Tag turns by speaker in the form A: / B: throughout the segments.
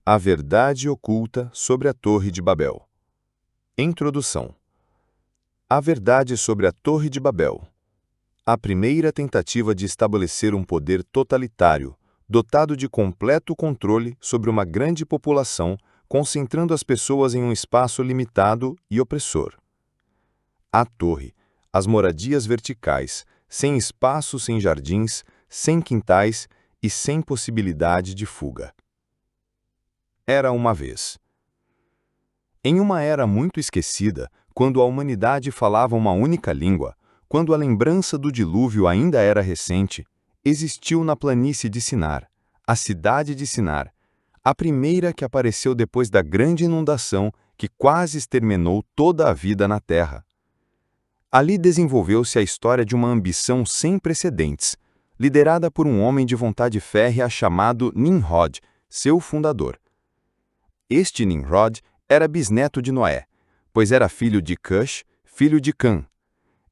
A: A verdade oculta sobre a Torre de Babel. Introdução. A verdade sobre a Torre de Babel. A primeira tentativa de estabelecer um poder totalitário, dotado de completo controle sobre uma grande população, concentrando as pessoas em um espaço limitado e opressor. A torre, as moradias verticais, sem espaço, sem jardins, sem quintais e sem possibilidade de fuga. Era uma vez. Em uma era muito esquecida, quando a humanidade falava uma única língua, quando a lembrança do dilúvio ainda era recente, existiu na planície de Sinar, a cidade de Sinar, a primeira que apareceu depois da grande inundação que quase exterminou toda a vida na Terra. Ali desenvolveu-se a história de uma ambição sem precedentes, liderada por um homem de vontade férrea chamado Nimrod, seu fundador. Este Nimrod era bisneto de Noé, pois era filho de Cush, filho de Cã.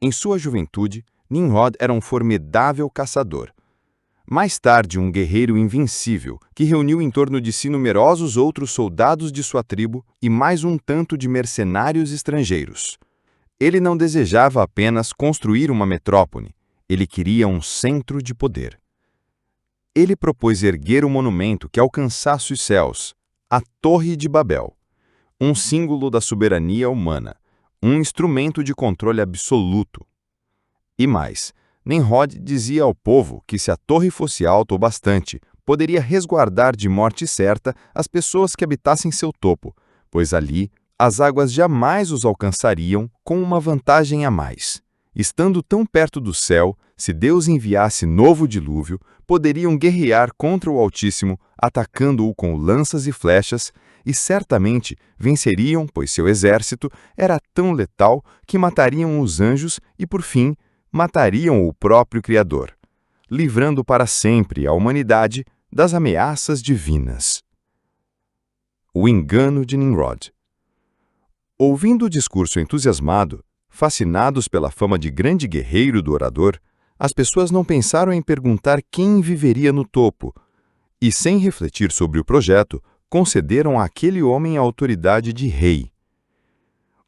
A: Em sua juventude, Nimrod era um formidável caçador. Mais tarde, um guerreiro invencível, que reuniu em torno de si numerosos outros soldados de sua tribo e mais um tanto de mercenários estrangeiros. Ele não desejava apenas construir uma metrópole, ele queria um centro de poder. Ele propôs erguer um monumento que alcançasse os céus, a Torre de Babel, um símbolo da soberania humana, um instrumento de controle absoluto. E mais, Nimrod dizia ao povo que se a torre fosse alta o bastante, poderia resguardar de morte certa as pessoas que habitassem seu topo, pois ali as águas jamais os alcançariam com uma vantagem a mais. Estando tão perto do céu, se Deus enviasse novo dilúvio, poderiam guerrear contra o Altíssimo, atacando-o com lanças e flechas, e certamente venceriam, pois seu exército era tão letal que matariam os anjos e, por fim, matariam o próprio Criador, livrando para sempre a humanidade das ameaças divinas. O engano de Nimrod. Ouvindo o discurso entusiasmado, fascinados pela fama de grande guerreiro do orador, as pessoas não pensaram em perguntar quem viveria no topo, e, sem refletir sobre o projeto, concederam àquele homem a autoridade de rei.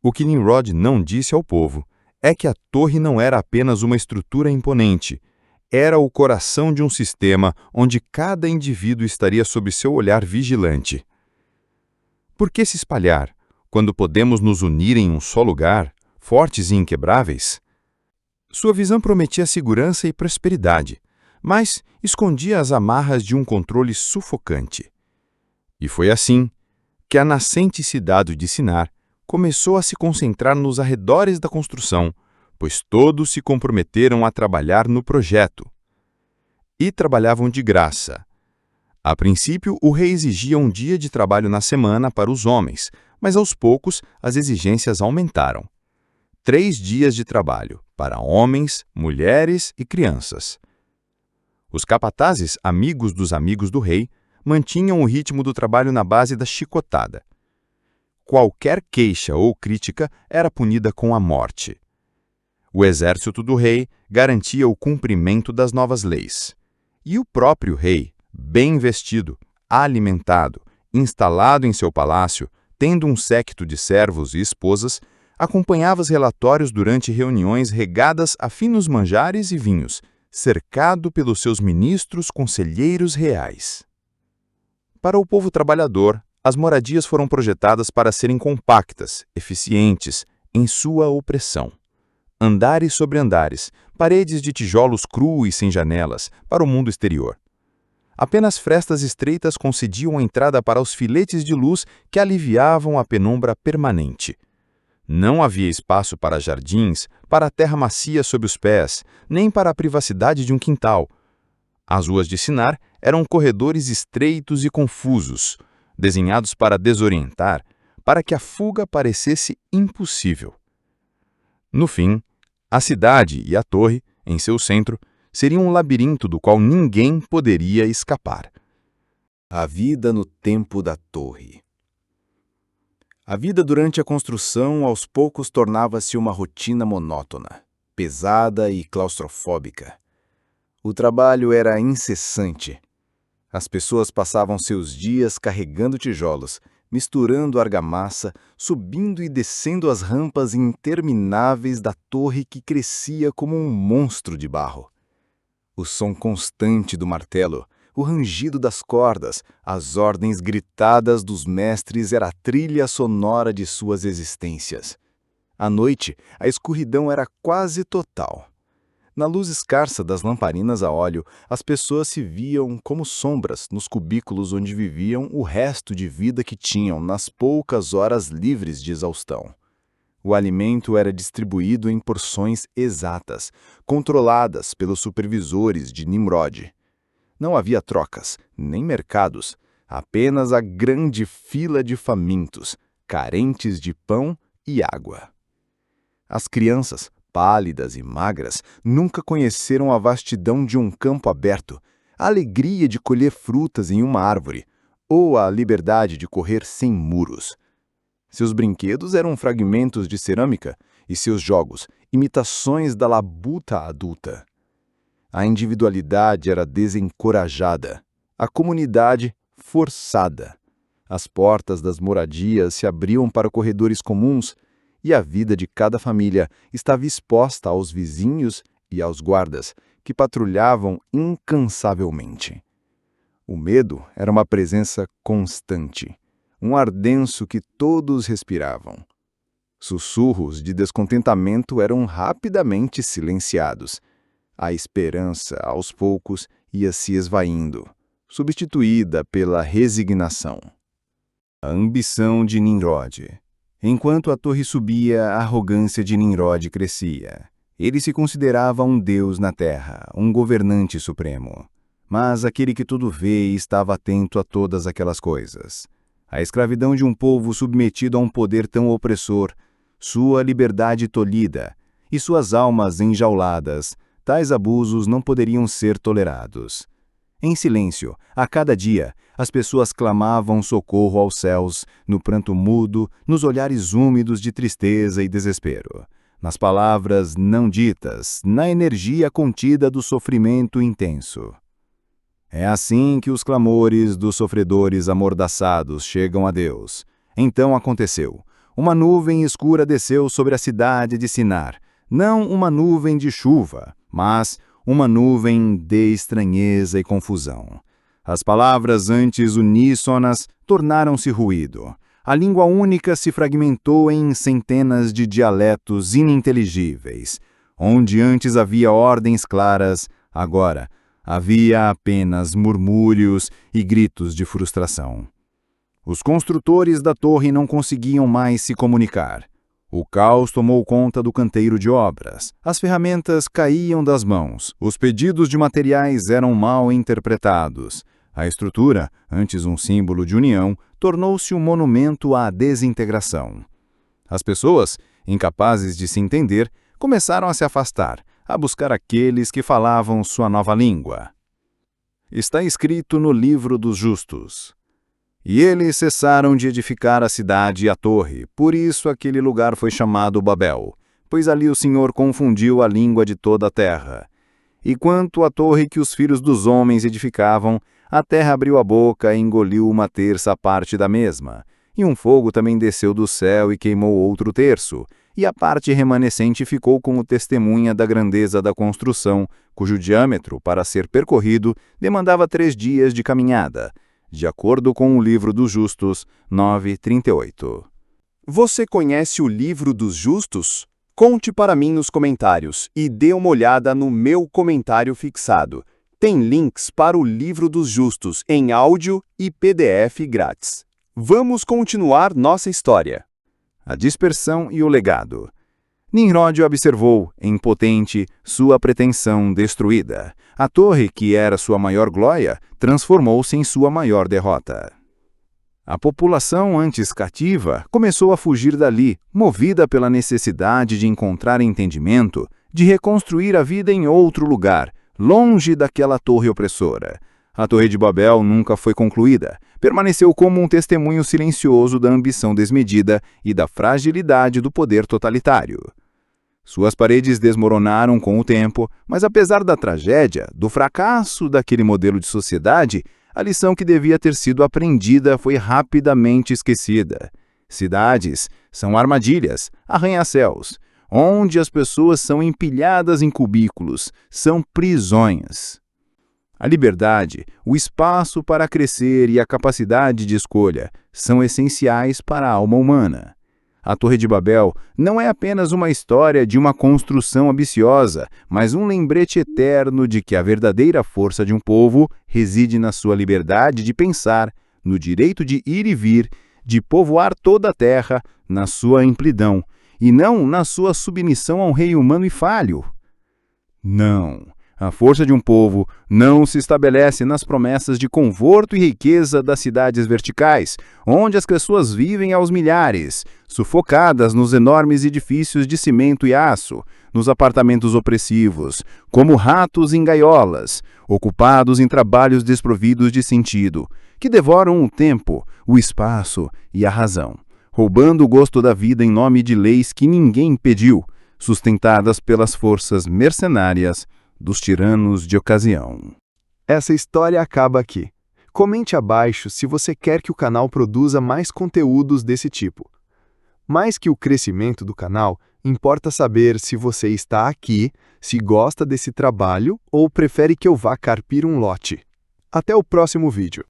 A: O que Nimrod não disse ao povo é que a torre não era apenas uma estrutura imponente, era o coração de um sistema onde cada indivíduo estaria sob seu olhar vigilante. Por que se espalhar, quando podemos nos unir em um só lugar, fortes e inquebráveis? Sua visão prometia segurança e prosperidade, mas escondia as amarras de um controle sufocante. E foi assim que a nascente cidade de Sinar começou a se concentrar nos arredores da construção, pois todos se comprometeram a trabalhar no projeto. E trabalhavam de graça. A princípio, o rei exigia um dia de trabalho na semana para os homens, mas aos poucos as exigências aumentaram. 3 dias de trabalho para homens, mulheres e crianças. Os capatazes, amigos do rei, mantinham o ritmo do trabalho na base da chicotada. Qualquer queixa ou crítica era punida com a morte. O exército do rei garantia o cumprimento das novas leis. E o próprio rei, bem vestido, alimentado, instalado em seu palácio, tendo um séquito de servos e esposas, acompanhava os relatórios durante reuniões regadas a finos manjares e vinhos, cercado pelos seus ministros conselheiros reais. Para o povo trabalhador, as moradias foram projetadas para serem compactas, eficientes, em sua opressão. Andares sobre andares, paredes de tijolos crus e sem janelas, para o mundo exterior. Apenas frestas estreitas concediam a entrada para os filetes de luz que aliviavam a penumbra permanente. Não havia espaço para jardins, para a terra macia sob os pés, nem para a privacidade de um quintal. As ruas de Sinar eram corredores estreitos e confusos, desenhados para desorientar, para que a fuga parecesse impossível. No fim, a cidade e a torre, em seu centro, seriam um labirinto do qual ninguém poderia escapar. A vida no tempo da torre. A vida durante a construção aos poucos tornava-se uma rotina monótona, pesada e claustrofóbica. O trabalho era incessante.
B: As pessoas passavam seus dias carregando tijolos, misturando argamassa, subindo e descendo as rampas intermináveis da torre que crescia como um monstro de barro. O som constante do martelo, o rangido das cordas, as ordens gritadas dos mestres era a trilha sonora de suas existências. À noite, a escuridão era quase total. Na luz escassa das lamparinas a óleo, as pessoas se viam como sombras nos cubículos onde viviam o resto de vida que tinham nas poucas horas livres de exaustão. O alimento era distribuído em porções exatas, controladas pelos supervisores de Nimrod. Não havia trocas, nem mercados, apenas a grande fila de famintos, carentes de pão e água. As crianças, pálidas e magras, nunca conheceram a vastidão de um campo aberto, a alegria de colher frutas em uma árvore, ou a liberdade de correr sem muros. Seus brinquedos eram fragmentos de cerâmica e seus jogos, imitações da labuta adulta. A individualidade era desencorajada, a comunidade forçada. As portas das moradias se abriam para corredores comuns e a vida de cada família estava exposta aos vizinhos e aos guardas, que patrulhavam incansavelmente. O medo era uma presença constante, um ardenço que todos respiravam. Sussurros de descontentamento eram rapidamente silenciados. A esperança, aos poucos, ia se esvaindo, substituída pela resignação. A ambição de Nimrod. Enquanto a torre subia, a arrogância de Nimrod crescia. Ele se considerava um deus na terra, um governante supremo. Mas aquele que tudo vê estava atento a todas aquelas coisas. A escravidão de um povo submetido a um poder tão opressor, sua liberdade tolhida e suas almas enjauladas, tais abusos não poderiam ser tolerados. Em silêncio, a cada dia, as pessoas clamavam socorro aos céus, no pranto mudo, nos olhares úmidos de tristeza e desespero, nas palavras não ditas, na energia contida do sofrimento intenso. É assim que os clamores dos sofredores amordaçados chegam a Deus. Então aconteceu. Uma nuvem escura desceu sobre a cidade de Sinar, não uma nuvem de chuva, mas uma nuvem de estranheza e confusão. As palavras antes uníssonas tornaram-se ruído. A língua única se fragmentou em centenas de dialetos ininteligíveis. Onde antes havia ordens claras, agora havia apenas murmúrios e gritos de frustração. Os construtores da torre não conseguiam mais se comunicar. O caos tomou conta do canteiro de obras. As ferramentas caíam das mãos. Os pedidos de materiais eram mal interpretados. A estrutura, antes um símbolo de união, tornou-se um monumento à desintegração. As pessoas, incapazes de se entender, começaram a se afastar, a buscar aqueles que falavam sua nova língua. Está escrito no livro dos justos. E eles cessaram de edificar a cidade e a torre, por isso aquele lugar foi chamado Babel, pois ali o Senhor confundiu a língua de toda a terra. E quanto à torre que os filhos dos homens edificavam, a terra abriu a boca e engoliu 1/3 parte da mesma, e um fogo também desceu do céu e queimou outro terço, e a parte remanescente ficou como testemunha da grandeza da construção, cujo diâmetro, para ser percorrido, demandava 3 dias de caminhada, de acordo com o Livro dos Justos 9:38.
C: Você conhece o Livro dos Justos? Conte para mim nos comentários e dê uma olhada no meu comentário fixado. Tem links para o Livro dos Justos em áudio e PDF grátis. Vamos continuar nossa história.
B: A dispersão e o legado. Nimrod observou, impotente, sua pretensão destruída. A torre, que era sua maior glória, transformou-se em sua maior derrota. A população antes cativa começou a fugir dali, movida pela necessidade de encontrar entendimento, de reconstruir a vida em outro lugar, longe daquela torre opressora. A Torre de Babel nunca foi concluída, permaneceu como um testemunho silencioso da ambição desmedida e da fragilidade do poder totalitário. Suas paredes desmoronaram com o tempo, mas apesar da tragédia, do fracasso daquele modelo de sociedade, A lição que devia ter sido aprendida foi rapidamente esquecida. Cidades são armadilhas, arranha-céus, onde as pessoas são empilhadas em cubículos, são prisões. A liberdade, o espaço para crescer e a capacidade de escolha são essenciais para a alma humana. A Torre de Babel não é apenas uma história de uma construção ambiciosa, mas um lembrete eterno de que a verdadeira força de um povo reside na sua liberdade de pensar, no direito de ir e vir, de povoar toda a terra, na sua amplidão, e não na sua submissão a um rei humano e falho. Não. A força de um povo não se estabelece nas promessas de conforto e riqueza das cidades verticais, onde as pessoas vivem aos milhares, sufocadas nos enormes edifícios de cimento e aço, nos apartamentos opressivos, como ratos em gaiolas, ocupados em trabalhos desprovidos de sentido, que devoram o tempo, o espaço e a razão, roubando o gosto da vida em nome de leis que ninguém pediu, sustentadas pelas forças mercenárias dos tiranos de ocasião.
C: Essa história acaba aqui. Comente abaixo se você quer que o canal produza mais conteúdos desse tipo. Mais que o crescimento do canal, importa saber se você está aqui, se gosta desse trabalho ou prefere que eu vá carpir um lote. Até o próximo vídeo.